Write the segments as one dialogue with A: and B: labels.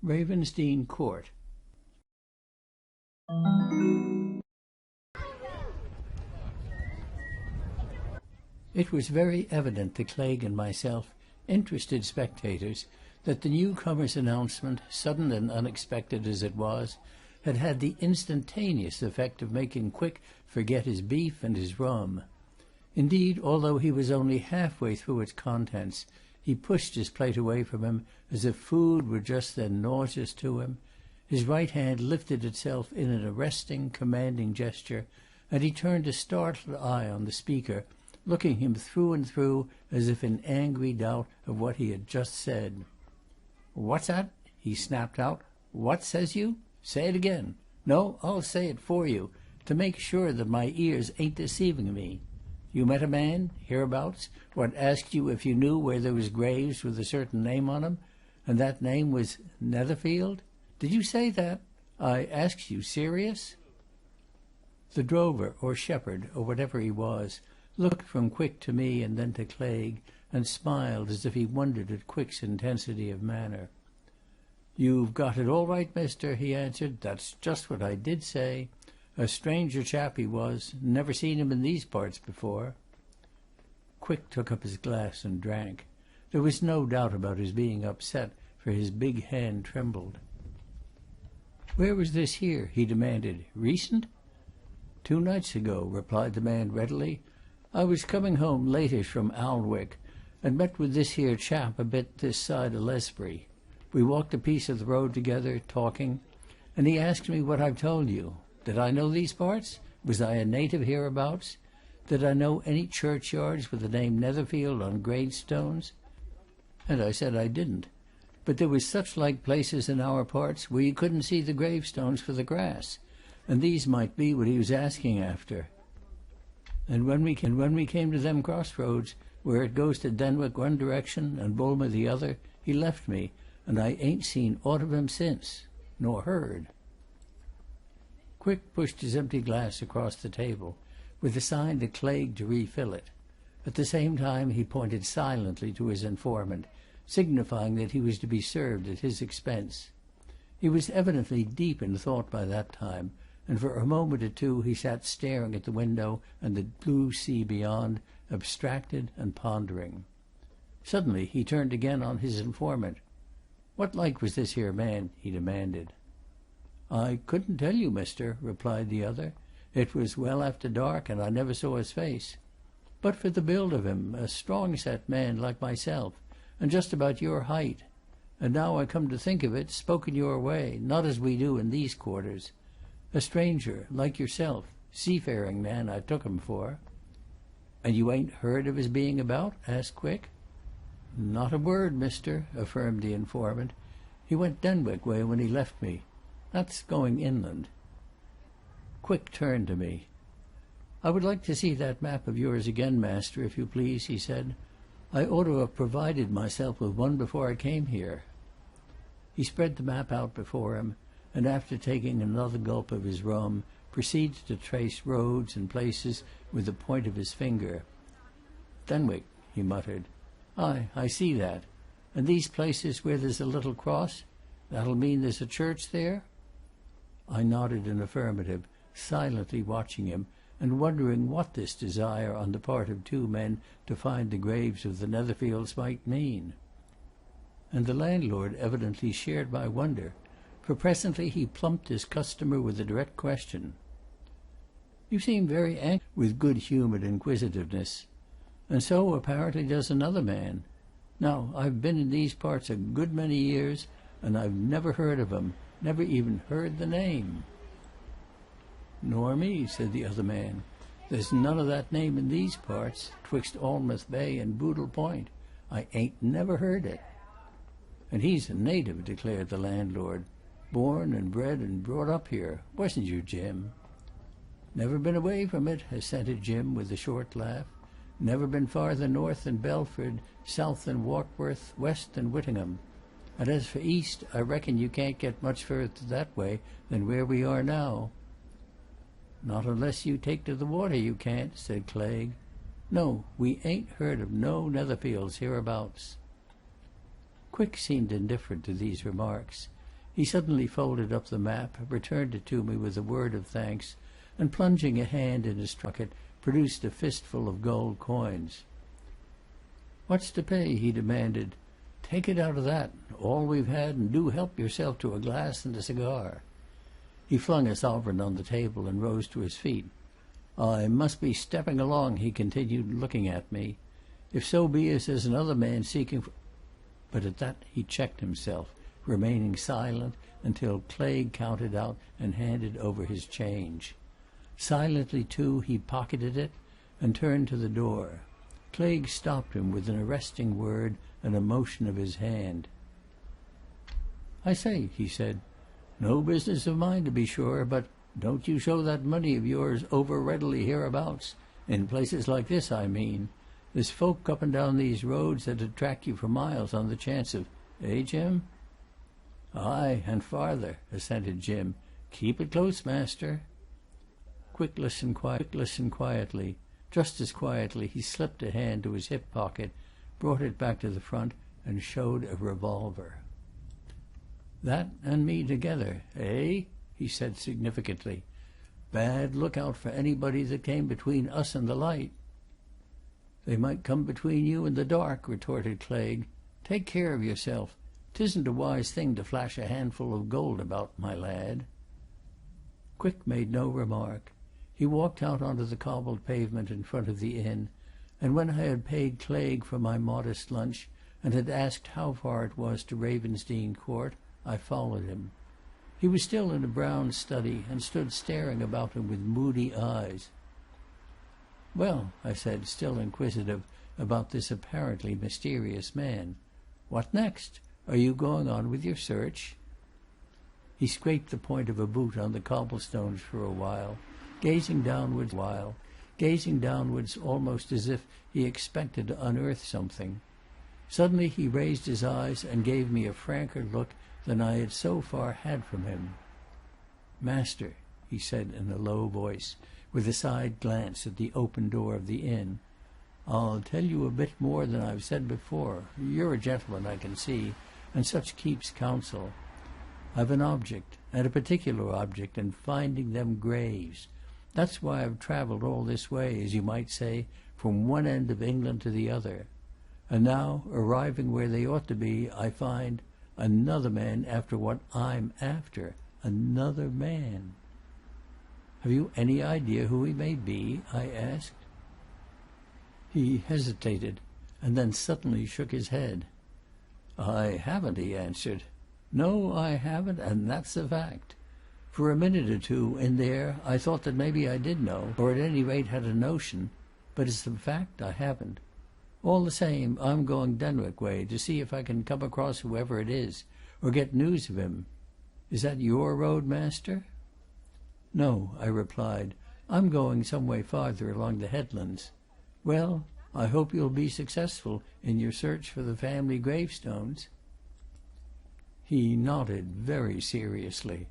A: Ravensdene Court. It was very evident to Clague and myself, interested spectators, that the newcomer's announcement, sudden and unexpected as it was, had had the instantaneous effect of making Quick forget his beef and his rum. Indeed, although he was only half-way through its contents, he pushed his plate away from him as if food were just then nauseous to him. His right hand lifted itself in an arresting, commanding gesture, and he turned a startled eye on the speaker, looking him through and through as if in angry doubt of what he had just said. "What's that?" he snapped out. "What says you? Say it again. No, I'll say it for you, to make sure that my ears ain't deceiving me. You met a man, hereabouts, what asked you if you knew where there was graves with a certain name on 'em, and that name was Netherfield? Did you say that? I asks you serious?" The drover, or shepherd, or whatever he was, looked from Quick to me and then to Clague, and smiled as if he wondered at Quick's intensity of manner. "You've got it all right, mister," he answered. "That's just what I did say. A stranger chap he was. Never seen him in these parts before." Quick took up his glass and drank. There was no doubt about his being upset, for his big hand trembled. "Where was this here?" he demanded. "Recent?" "2 nights ago," replied the man readily. "I was coming home latish from Alnwick, and met with this here chap a bit this side o' Lesbury. We walked a piece of the road together, talking, and he asked me what I've told you. Did I know these parts? Was I a native hereabouts? Did I know any churchyards with the name Netherfield on gravestones? And I said I didn't. But there was such like places in our parts where you couldn't see the gravestones for the grass, and these might be what he was asking after. And when we came to them crossroads, where it goes to Denwick one direction and Bulmer the other, he left me, and I ain't seen aught of him since, nor heard." Quick pushed his empty glass across the table, with a sign to Clague to refill it. At the same time he pointed silently to his informant, signifying that he was to be served at his expense. He was evidently deep in thought by that time, and for a moment or two he sat staring at the window and the blue sea beyond, abstracted and pondering. Suddenly he turned again on his informant. "What like was this here man?" he demanded. "I couldn't tell you, mister," replied the other. "It was well after dark, and I never saw his face. But for the build of him, a strong-set man like myself, and just about your height. And now I come to think of it, spoken your way, not as we do in these quarters. A stranger, like yourself, seafaring man I took him for." "And you ain't heard of his being about?" asked Quick. "Not a word, mister," affirmed the informant. "He went Denwick way when he left me. That's going inland." Quick turned to me. "I would like to see that map of yours again, master, if you please," he said. "I ought to have provided myself with one before I came here." He spread the map out before him, and after taking another gulp of his rum, proceeded to trace roads and places with the point of his finger. "Denwick," he muttered. "Aye, I see that. And these places where there's a little cross? That'll mean there's a church there?" I nodded an affirmative, silently watching him, and wondering what this desire on the part of 2 men to find the graves of the Netherfields might mean. And the landlord evidently shared my wonder, for presently he plumped his customer with a direct question. "You seem very anxious," with good-humoured inquisitiveness. "And so, apparently, does another man. Now, I've been in these parts a good many years, and I've never heard of 'em, never even heard the name." "Nor me," said the other man. "There's none of that name in these parts, 'twixt Alnmouth Bay and Boodle Point. I ain't never heard it." "And he's a native," declared the landlord. "Born and bred and brought up here, wasn't you, Jim?" "Never been away from it," assented Jim, with a short laugh. "Never been farther north than Belford, south than Warkworth, west than Whittingham. And as for east, I reckon you can't get much further that way than where we are now." "Not unless you take to the water, you can't," said Clague. "No, we ain't heard of no Netherfields hereabouts." Quick seemed indifferent to these remarks. He suddenly folded up the map, returned it to me with a word of thanks, and plunging a hand in his pocket, produced a fistful of gold coins. "What's to pay?" he demanded. "Take it out of that, all we've had, and do help yourself to a glass and a cigar." He flung a sovereign on the table and rose to his feet. "I must be stepping along," he continued, looking at me. "If so be as there's another man seeking for—" But at that he checked himself, remaining silent until Claigue counted out and handed over his change. Silently, too, he pocketed it and turned to the door. Claigue stopped him with an arresting word and a motion of his hand. "I say," he said, "no business of mine, to be sure, but don't you show that money of yours over readily hereabouts. In places like this, I mean. There's folk up and down these roads that'd track you for miles on the chance of— Jim?" "Aye, and farther," assented Jim. "Keep it close, master." Quick listened quietly. Just as quietly he slipped a hand to his hip pocket, brought it back to the front, and showed a revolver. "That and me together, eh?" he said significantly. "Bad lookout for anybody that came between us and the light." "They might come between you and the dark," retorted Claigue. "Take care of yourself. 'Tisn't a wise thing to flash a handful of gold about, my lad." Quick made no remark. He walked out onto the cobbled pavement in front of the inn, and when I had paid Claigue for my modest lunch and had asked how far it was to Ravensdene Court, I followed him. He was still in a brown study and stood staring about him with moody eyes. "Well," I said, still inquisitive about this apparently mysterious man, "what next? Are you going on with your search?" He scraped the point of a boot on the cobblestones for a while, gazing downwards almost as if he expected to unearth something. Suddenly he raised his eyes and gave me a franker look than I had so far had from him. "Master," he said in a low voice, with a side glance at the open door of the inn, "I'll tell you a bit more than I've said before. You're a gentleman, I can see, and such keeps counsel. I've an object, and a particular object, in finding them graves. That's why I've travelled all this way, as you might say, from one end of England to the other. And now, arriving where they ought to be, I find another man after what I'm after. Another man." "Have you any idea who he may be?" I asked. He hesitated, and then suddenly shook his head. "I haven't," he answered. "No, I haven't, and that's a fact. For a minute or two, in there, I thought that maybe I did know, or at any rate had a notion, but it's a fact I haven't. All the same, I'm going Denwick way to see if I can come across whoever it is, or get news of him. Is that your road, master?" "No," I replied. "I'm going some way farther along the headlands. Well, I hope you'll be successful in your search for the family gravestones." He nodded very seriously.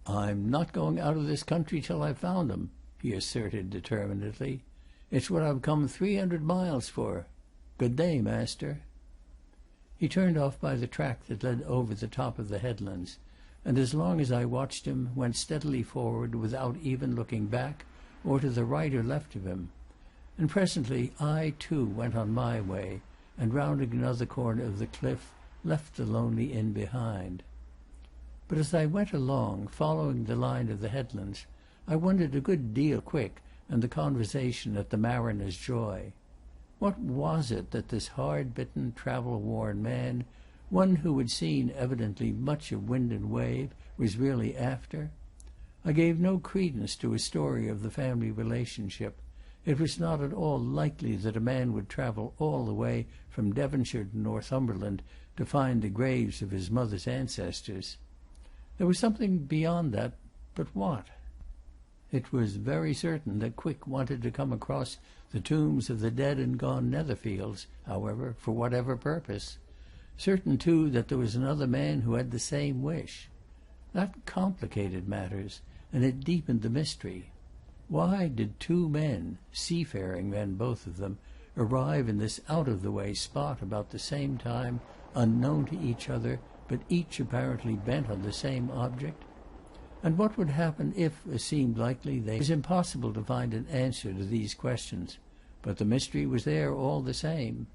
A: "I'm not going out of this country till I've found 'em," he asserted determinedly. "It's what I've come 300 miles for. Good day, master." He turned off by the track that led over the top of the headlands, and as long as I watched him, went steadily forward without even looking back or to the right or left of him. And presently I, too, went on my way, and rounding another corner of the cliff, left the lonely inn behind. But as I went along, following the line of the headlands, I wondered a good deal Quick and the conversation at the Mariner's Joy. What was it that this hard-bitten, travel-worn man, one who had seen evidently much of wind and wave, was really after? I gave no credence to his story of the family relationship. It was not at all likely that a man would travel all the way from Devonshire to Northumberland to find the graves of his mother's ancestors. There was something beyond that, but what? It was very certain that Quick wanted to come across the tombs of the dead and gone Netherfields, however, for whatever purpose. Certain, too, that there was another man who had the same wish. That complicated matters, and it deepened the mystery. Why did two men, seafaring men both of them, arrive in this out-of-the-way spot about the same time, unknown to each other, but each apparently bent on the same object? And what would happen if, as seemed likely, it was impossible to find an answer to these questions, but the mystery was there all the same?